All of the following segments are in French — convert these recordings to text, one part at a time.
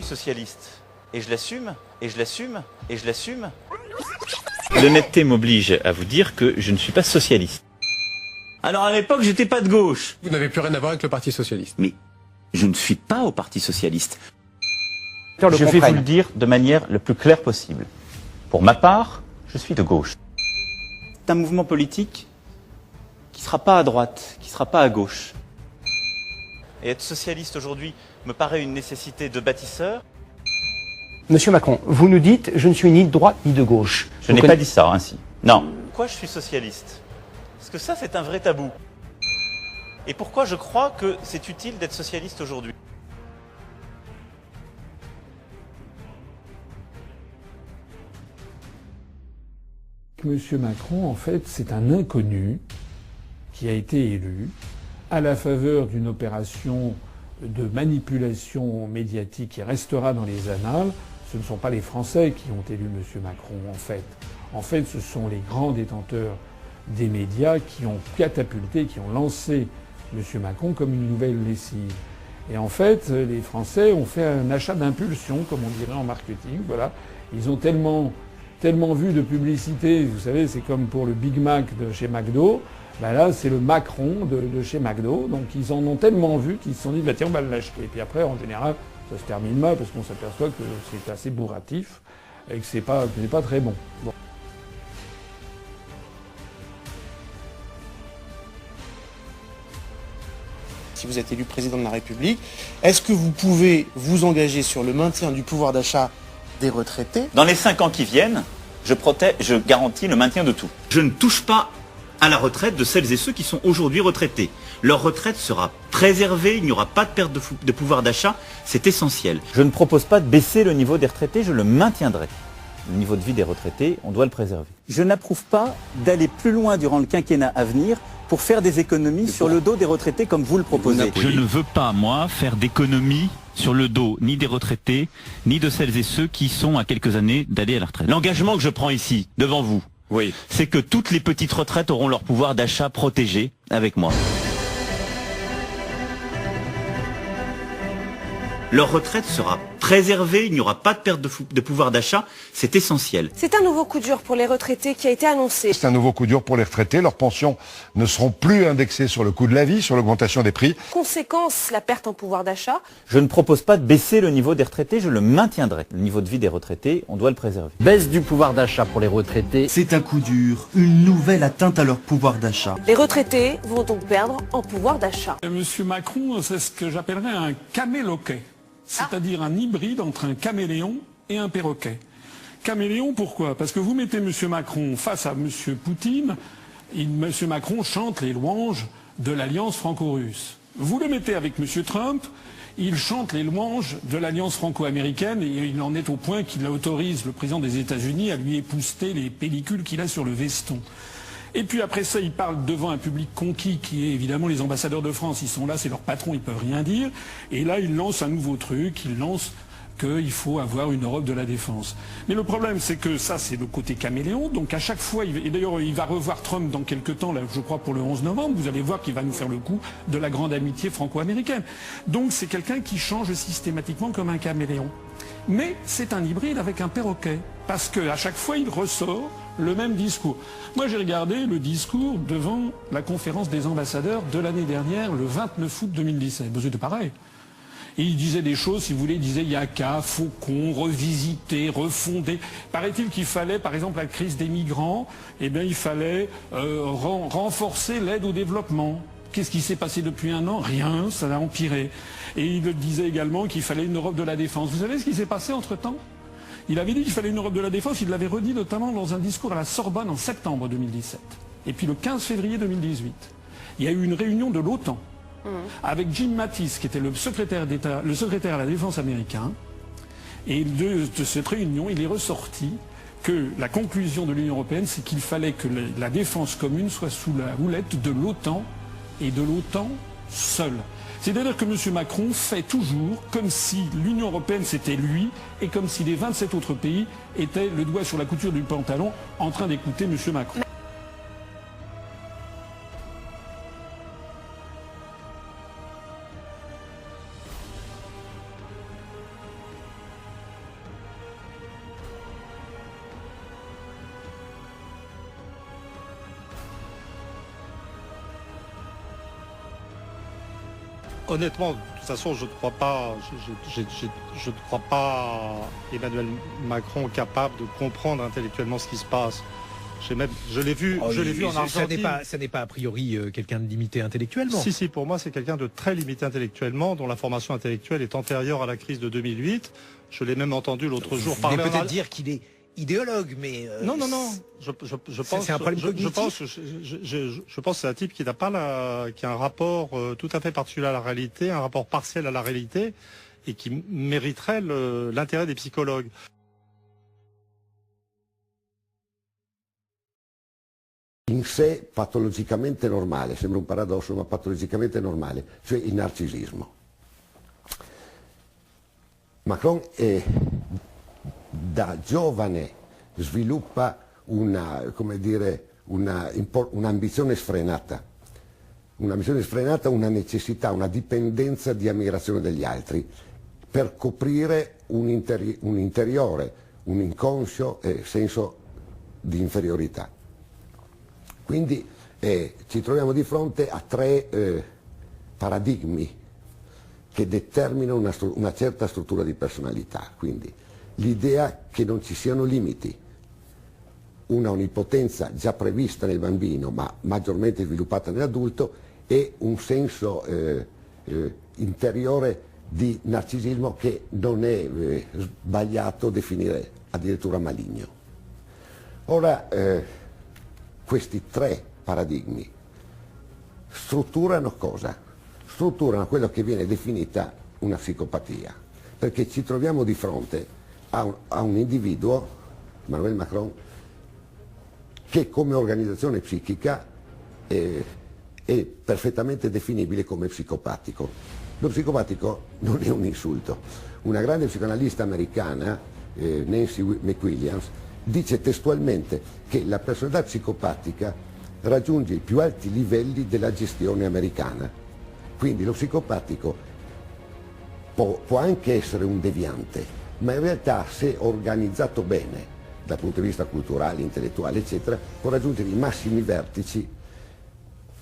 socialiste. Et je l'assume, et je l'assume, et je l'assume. L'honnêteté m'oblige à vous dire que je ne suis pas socialiste. Alors à l'époque, j'étais pas de gauche. Vous n'avez plus rien à voir avec le Parti socialiste. Mais je ne suis pas au Parti socialiste. Je vais vous le dire de manière le plus claire possible. Pour ma part, je suis de gauche. C'est un mouvement politique qui ne sera pas à droite, qui ne sera pas à gauche. Et être socialiste aujourd'hui me paraît une nécessité de bâtisseur. Monsieur Macron, vous nous dites « je ne suis ni de droite ni de gauche ». Je n'ai pas dit ça ainsi. Non. Pourquoi je suis socialiste? Parce que ça, c'est un vrai tabou. Et pourquoi je crois que c'est utile d'être socialiste aujourd'hui? Monsieur Macron, en fait, c'est un inconnu qui a été élu à la faveur d'une opération de manipulation médiatique qui restera dans les annales. Ce ne sont pas les Français qui ont élu M. Macron, en fait. En fait, ce sont les grands détenteurs des médias qui ont catapulté, qui ont lancé M. Macron comme une nouvelle lessive. Et en fait, les Français ont fait un achat d'impulsion, comme on dirait en marketing. Voilà. Ils ont tellement vu de publicité, vous savez, c'est comme pour le Big Mac de chez McDo. Ben là, c'est le Macron de chez McDo. Donc ils en ont tellement vu qu'ils se sont dit, bah tiens, on va l'acheter. Et puis après, en général, ça se termine mal parce qu'on s'aperçoit que c'est assez bourratif et que c'est pas très bon. Bon. Si vous êtes élu président de la République, est-ce que vous pouvez vous engager sur le maintien du pouvoir d'achat des retraités? Dans les 5 ans qui viennent, je garantis le maintien de tout. Je ne touche pas à la retraite de celles et ceux qui sont aujourd'hui retraités. Leur retraite sera préservée, il n'y aura pas de perte de pouvoir d'achat, c'est essentiel. Je ne propose pas de baisser le niveau des retraités, je le maintiendrai. Le niveau de vie des retraités, on doit le préserver. Je n'approuve pas d'aller plus loin durant le quinquennat à venir pour faire des économies sur le dos des retraités comme vous le proposez. Je ne veux pas, moi, faire d'économies sur le dos ni des retraités, ni de celles et ceux qui sont à quelques années d'aller à la retraite. L'engagement que je prends ici, devant vous, c'est que toutes les petites retraites auront leur pouvoir d'achat protégé avec moi. Leur retraite sera préservée, il n'y aura pas de perte de pouvoir d'achat, c'est essentiel. C'est un nouveau coup dur pour les retraités qui a été annoncé. C'est un nouveau coup dur pour les retraités, leurs pensions ne seront plus indexées sur le coût de la vie, sur l'augmentation des prix. Conséquence, la perte en pouvoir d'achat. Je ne propose pas de baisser le niveau des retraités, je le maintiendrai. Le niveau de vie des retraités, on doit le préserver. Baisse du pouvoir d'achat pour les retraités. C'est un coup dur, une nouvelle atteinte à leur pouvoir d'achat. Les retraités vont donc perdre en pouvoir d'achat. Monsieur Macron, c'est ce que j'appellerais un caméloquet. C'est-à-dire un hybride entre un caméléon et un perroquet. Caméléon, pourquoi? Parce que vous mettez M. Macron face à M. Poutine, M. Macron chante les louanges de l'alliance franco-russe. Vous le mettez avec M. Trump, il chante les louanges de l'alliance franco-américaine et il en est au point qu'il autorise le président des États-Unis à lui épousseter les pellicules qu'il a sur le veston. Et puis après ça, il parle devant un public conquis qui est évidemment les ambassadeurs de France. Ils sont là, c'est leur patron, ils peuvent rien dire. Et là, il lance un nouveau truc, il lance qu'il faut avoir une Europe de la défense. Mais le problème, c'est que ça, c'est le côté caméléon. Donc à chaque fois, et d'ailleurs, il va revoir Trump dans quelques temps, là, je crois pour le 11 novembre, vous allez voir qu'il va nous faire le coup de la grande amitié franco-américaine. Donc c'est quelqu'un qui change systématiquement comme un caméléon. Mais c'est un hybride avec un perroquet. Parce qu'à chaque fois, il ressort le même discours. Moi, j'ai regardé le discours devant la conférence des ambassadeurs de l'année dernière, le 29 août 2017. Ben, c'était pareil. Et il disait des choses, si vous voulez, il disait il y a qu'à, Faucon, revisiter, refonder. Paraît-il qu'il fallait, par exemple, la crise des migrants, eh bien, il fallait renforcer l'aide au développement. Qu'est-ce qui s'est passé depuis un an? Rien, ça a empiré. Et il disait également qu'il fallait une Europe de la défense. Vous savez ce qui s'est passé entre-temps? Il avait dit qu'il fallait une Europe de la défense, il l'avait redit notamment dans un discours à la Sorbonne en septembre 2017. Et puis le 15 février 2018, il y a eu une réunion de l'OTAN avec Jim Mattis, qui était le secrétaire d'État, le secrétaire à la défense américain. Et de cette réunion, il est ressorti que la conclusion de l'Union européenne, c'est qu'il fallait que la défense commune soit sous la houlette de l'OTAN et de l'OTAN seule. C'est-à-dire que M. Macron fait toujours comme si l'Union européenne c'était lui et comme si les 27 autres pays étaient le doigt sur la couture du pantalon en train d'écouter M. Macron. Honnêtement, de toute façon, je ne crois pas, je ne crois pas Emmanuel Macron capable de comprendre intellectuellement ce qui se passe. Je l'ai vu en Argentine. Ça n'est pas a priori quelqu'un de limité intellectuellement. Si, pour moi, c'est quelqu'un de très limité intellectuellement, dont la formation intellectuelle est antérieure à la crise de 2008. Je l'ai même entendu l'autre jour parler. Peut-être dire qu'il est idéologue, mais non. Je pense. C'est un problème cognitif. Je pense que c'est un type qui n'a pas qui a un rapport tout à fait particulier à la réalité, un rapport partiel à la réalité, et qui mériterait l'intérêt des psychologues. In sé patologicamente normale, sembra un paradosso, ma patologicamente normale, cioè il narcisismo. Macron da giovane sviluppa un'ambizione sfrenata, una necessità, una dipendenza di ammirazione degli altri per coprire un interiore, un inconscio senso di inferiorità. Quindi ci troviamo di fronte a tre paradigmi che determinano una certa struttura di personalità. Quindi l'idea che non ci siano limiti, una onnipotenza già prevista nel bambino ma maggiormente sviluppata nell'adulto e un senso interiore di narcisismo che non è sbagliato definire addirittura maligno. Ora, questi tre paradigmi strutturano cosa? Strutturano quello che viene definita una psicopatia, perché ci troviamo di fronte a un individuo, Emmanuel Macron, che come organizzazione psichica è perfettamente definibile come psicopatico. Lo psicopatico non è un insulto. Una grande psicoanalista americana, Nancy McWilliams, dice testualmente che la personalità psicopatica raggiunge i più alti livelli della gestione americana. Quindi lo psicopatico può anche essere un deviante, ma in realtà se organizzato bene dal punto di vista culturale, intellettuale, eccetera, può raggiungere i massimi vertici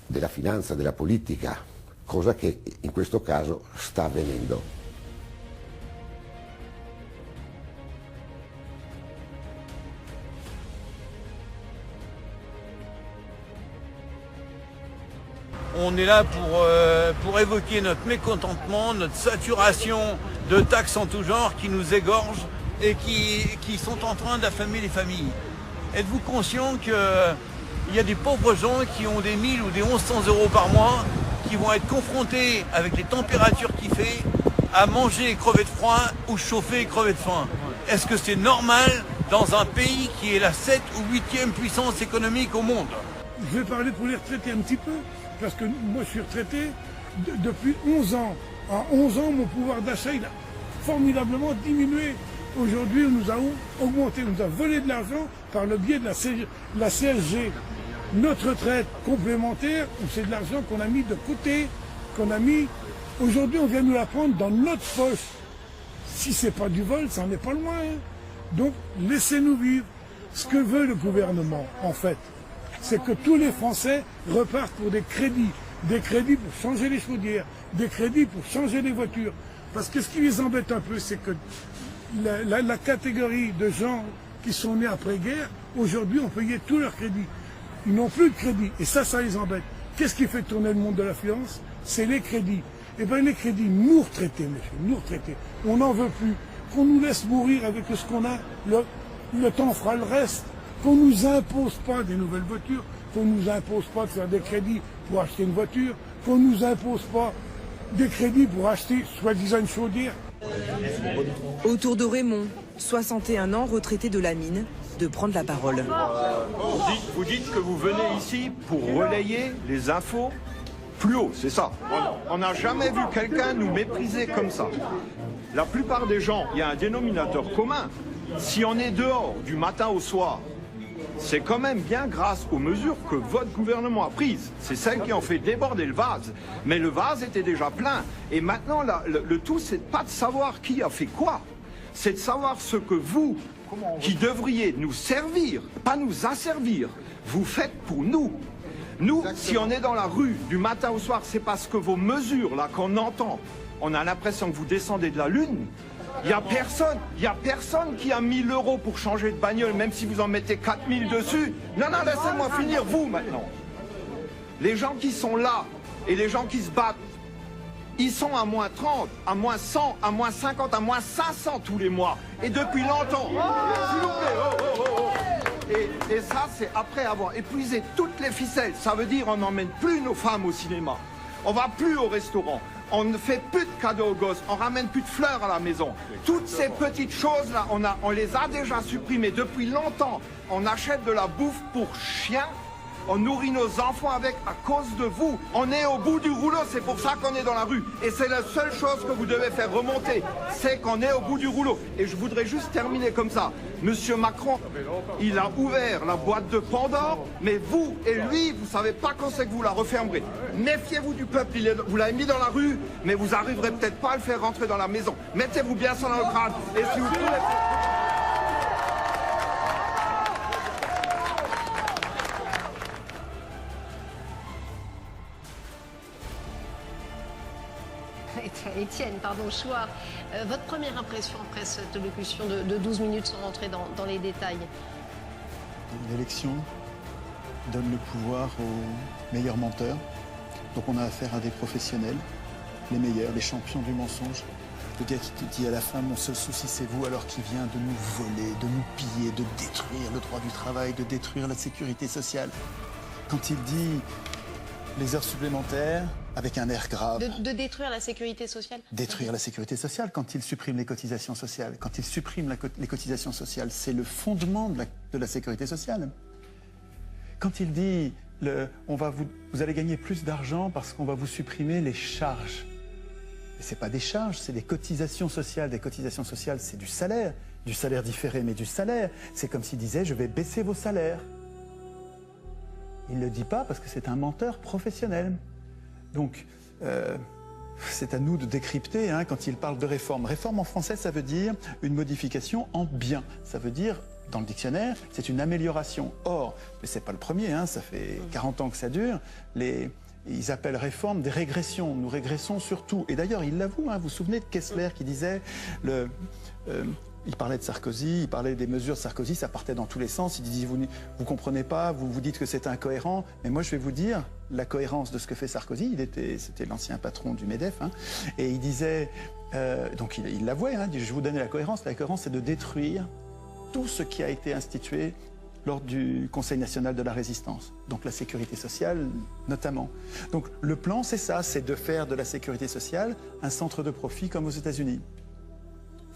della finanza, della politica, cosa che in questo caso sta avvenendo. On est là pour évoquer notre mécontentement, notre saturation de taxes en tout genre qui nous égorgent et qui sont en train d'affamer les familles. Êtes-vous conscient qu'il y a des pauvres gens qui ont des 1000 ou des 1100 euros par mois qui vont être confrontés avec les températures qu'il fait à manger et crever de froid ou chauffer et crever de faim? Est-ce que c'est normal dans un pays qui est la 7e ou 8e puissance économique au monde? Je vais parler pour les retraités un petit peu. Parce que moi je suis retraité depuis 11 ans. En 11 ans, mon pouvoir d'achat il a formidablement diminué. Aujourd'hui, nous avons augmenté, on nous a volé de l'argent par le biais de la CSG. Notre retraite complémentaire, c'est de l'argent qu'on a mis de côté, qu'on a mis. Aujourd'hui, on vient nous la prendre dans notre poche. Si c'est pas du vol, ça n'en est pas loin. Hein. Donc, laissez-nous vivre. Ce que veut le gouvernement, en fait, c'est que tous les Français repartent pour des crédits pour changer les chaudières, des crédits pour changer les voitures. Parce que ce qui les embête un peu, c'est que la catégorie de gens qui sont nés après-guerre, aujourd'hui ont payé tous leurs crédits. Ils n'ont plus de crédit, et ça les embête. Qu'est-ce qui fait tourner le monde de la finance? C'est les crédits. Eh bien les crédits, nous retraités, monsieur, nous retraités, on n'en veut plus. Qu'on nous laisse mourir avec ce qu'on a, le temps fera le reste. Qu'on ne nous impose pas des nouvelles voitures, qu'on ne nous impose pas de faire des crédits pour acheter une voiture, qu'on ne nous impose pas des crédits pour acheter soi-disant une chaudière. Autour de Raymond, 61 ans, retraité de la mine, de prendre la parole. Vous dites que vous venez ici pour relayer les infos plus haut, c'est ça. On n'a jamais vu quelqu'un nous mépriser comme ça. La plupart des gens, il y a un dénominateur commun. Si on est dehors du matin au soir, c'est quand même bien grâce aux mesures que votre gouvernement a prises. C'est celles qui ont fait déborder le vase. Mais le vase était déjà plein. Et maintenant, le tout, c'est pas de savoir qui a fait quoi. C'est de savoir ce que vous, qui devriez nous servir, pas nous asservir, vous faites pour nous. Nous, si on est dans la rue du matin au soir, c'est parce que vos mesures, là, qu'on entend, on a l'impression que vous descendez de la Lune. Il n'y a personne qui a 1000 € pour changer de bagnole, même si vous en mettez 4000 dessus. Non, non, laissez-moi finir, vous, maintenant. Les gens qui sont là et les gens qui se battent, ils sont à moins 30, à moins 100, à moins 50, à moins 500 tous les mois. Et depuis longtemps. S'il vous plaît. Et ça, c'est après avoir épuisé toutes les ficelles. Ça veut dire on n'emmène plus nos femmes au cinéma. On va plus au restaurant. On ne fait plus de cadeaux aux gosses, on ramène plus de fleurs à la maison. Toutes ces petites choses-là, on les a déjà supprimées depuis longtemps. On achète de la bouffe pour chiens, on nourrit nos enfants avec à cause de vous. On est au bout du rouleau, c'est pour ça qu'on est dans la rue. Et c'est la seule chose que vous devez faire remonter, c'est qu'on est au bout du rouleau. Et je voudrais juste terminer comme ça. Monsieur Macron, il a ouvert la boîte de Pandore, mais vous et lui, vous savez pas quand c'est que vous la refermerez. Méfiez-vous du peuple, vous l'avez mis dans la rue, mais vous arriverez peut-être pas à le faire rentrer dans la maison. Mettez-vous bien ça dans le crâne. Et si vous pouvez... Étienne, pardon, Chouard, votre première impression après cette allocution de 12 minutes sans rentrer dans les détails? L'élection donne le pouvoir aux meilleurs menteurs. Donc on a affaire à des professionnels, les meilleurs, les champions du mensonge. Le gars qui te dit à la fin, mon seul souci c'est vous, alors qu'il vient de nous voler, de nous piller, de détruire le droit du travail, de détruire la sécurité sociale. Quand il dit les heures supplémentaires, avec un air grave. De détruire la sécurité sociale? Détruire la sécurité sociale, quand il supprime les cotisations sociales. Quand il supprime les cotisations sociales, c'est le fondement de la sécurité sociale. Quand il dit, vous allez gagner plus d'argent parce qu'on va vous supprimer les charges. Ce n'est pas des charges, c'est des cotisations sociales. Des cotisations sociales, c'est du salaire différé, mais du salaire. C'est comme s'il disait, je vais baisser vos salaires. Il ne le dit pas parce que c'est un menteur professionnel. Donc, c'est à nous de décrypter quand il parle de réforme. Réforme en français, ça veut dire une modification en bien. Ça veut dire, dans le dictionnaire, c'est une amélioration. Or, mais c'est pas le premier, ça fait 40 ans que ça dure, ils appellent réforme des régressions. Nous régressons sur tout. Et d'ailleurs, il l'avoue, vous vous souvenez de Kessler qui disait... Il parlait de Sarkozy, il parlait des mesures de Sarkozy, ça partait dans tous les sens. Il disait, vous comprenez pas, vous dites que c'est incohérent. Mais moi, je vais vous dire la cohérence de ce que fait Sarkozy. C'était l'ancien patron du MEDEF. Et il disait, donc il l'avouait, je vais vous donner la cohérence. La cohérence, c'est de détruire tout ce qui a été institué lors du Conseil national de la résistance. Donc la sécurité sociale, notamment. Donc le plan, c'est ça, c'est de faire de la sécurité sociale un centre de profit comme aux États-Unis.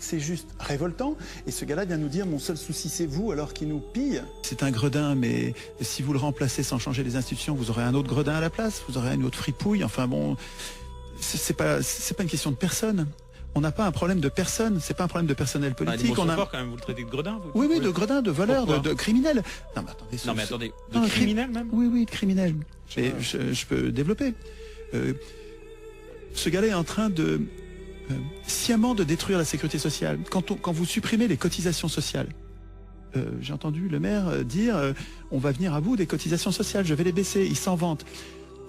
C'est juste révoltant. Et ce gars-là vient nous dire, mon seul souci c'est vous, alors qu'il nous pille. C'est un gredin, mais si vous le remplacez sans changer les institutions, vous aurez un autre gredin à la place, vous aurez une autre fripouille. Enfin bon, c'est pas une question de personne. On n'a pas un problème de personne, c'est pas un problème de personnel politique. On a fort quand même, vous le traitez de gredin, vous? Oui, de gredin, de voleur, de criminel. Non mais attendez, de criminel même? Oui, de criminel. Et je peux développer. Ce gars-là est en train de... sciemment de détruire la sécurité sociale. Quand vous supprimez les cotisations sociales, j'ai entendu le maire dire on va venir à bout des cotisations sociales, je vais les baisser, il s'en vante.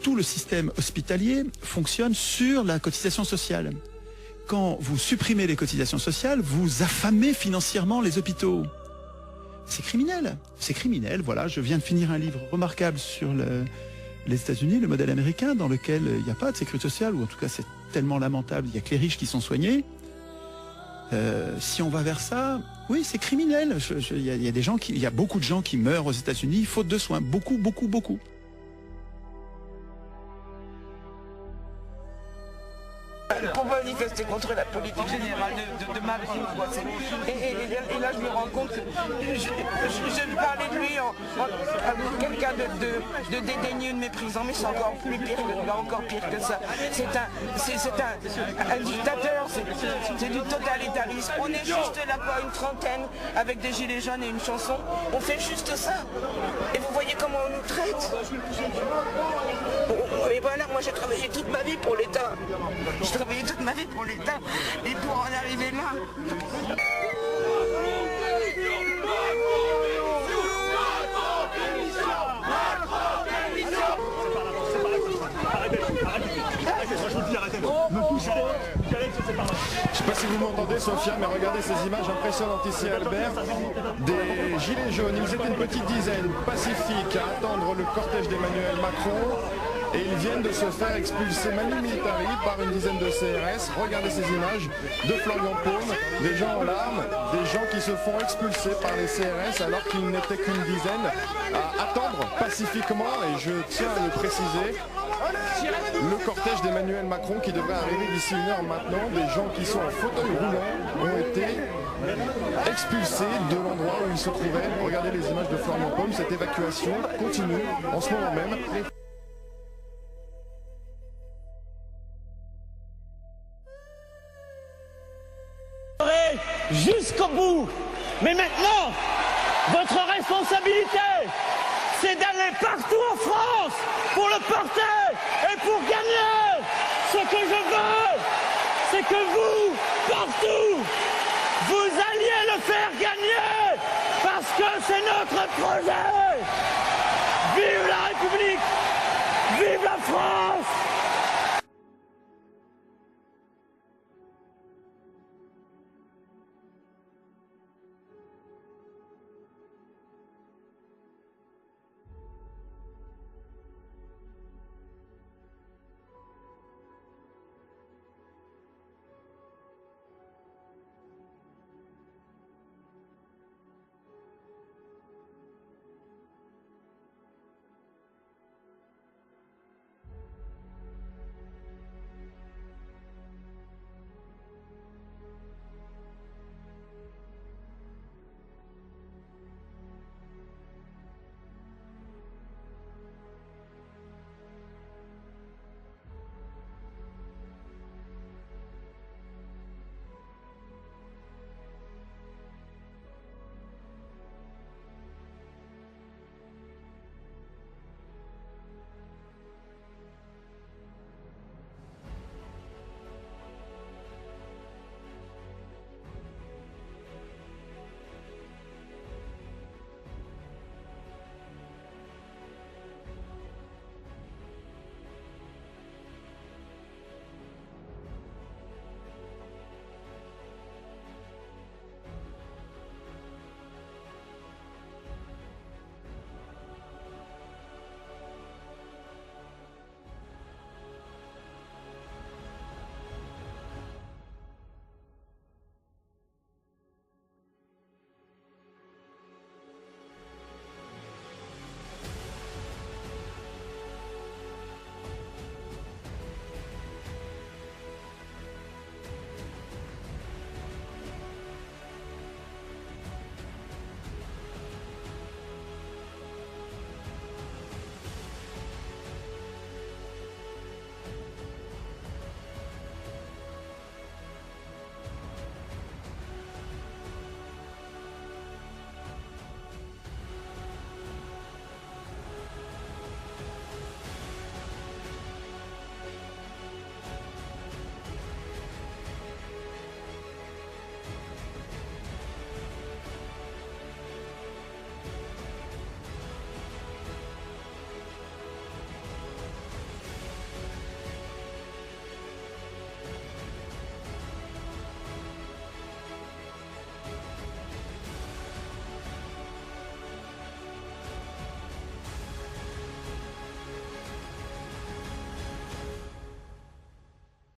Tout le système hospitalier fonctionne sur la cotisation sociale. Quand vous supprimez les cotisations sociales, vous affamez financièrement les hôpitaux. C'est criminel, voilà. Je viens de finir un livre remarquable sur les États-Unis, le modèle américain, dans lequel il n'y a pas de sécurité sociale, ou en tout cas c'est tellement lamentable, il n'y a que les riches qui sont soignés. Si on va vers ça, oui, c'est criminel. Il y a beaucoup de gens qui meurent aux États-Unis faute de soins. Beaucoup. Pour manifester contre la politique générale de Macron. Et là, je me rends compte que je parlais de lui en quelqu'un de dédaigneux, de méprisant, mais c'est encore plus pire que ça. C'est un dictateur, c'est du totalitarisme. On est juste là, quoi, une trentaine, avec des gilets jaunes et une chanson. On fait juste ça. Et vous voyez comment on nous traite. Et voilà, moi j'ai travaillé toute ma vie pour l'État. J'ai travaillé toute ma vie pour l'État. Et pour en arriver là... vous m'entendez, Sophia, mais regardez ces images impressionnantes ici à Albert. Des gilets jaunes, ils étaient une petite dizaine, pacifiques, à attendre le cortège d'Emmanuel Macron. Et ils viennent de se faire expulser manu militari par une dizaine de CRS. Regardez ces images de Florian Paume, des gens en larmes, des gens qui se font expulser par les CRS alors qu'ils n'étaient qu'une dizaine à attendre pacifiquement, et je tiens à le préciser, le cortège d'Emmanuel Macron qui devrait arriver d'ici 1 heure maintenant. Des gens qui sont en fauteuil roulant ont été expulsés de l'endroit où ils se trouvaient. Regardez les images de Florian Paume, cette évacuation continue en ce moment même. Jusqu'au bout. Mais maintenant, votre responsabilité, c'est d'aller partout en France pour le porter et pour gagner. Ce que je veux, c'est que vous, partout, vous alliez le faire gagner, parce que c'est notre projet. Vive la République, vive la France.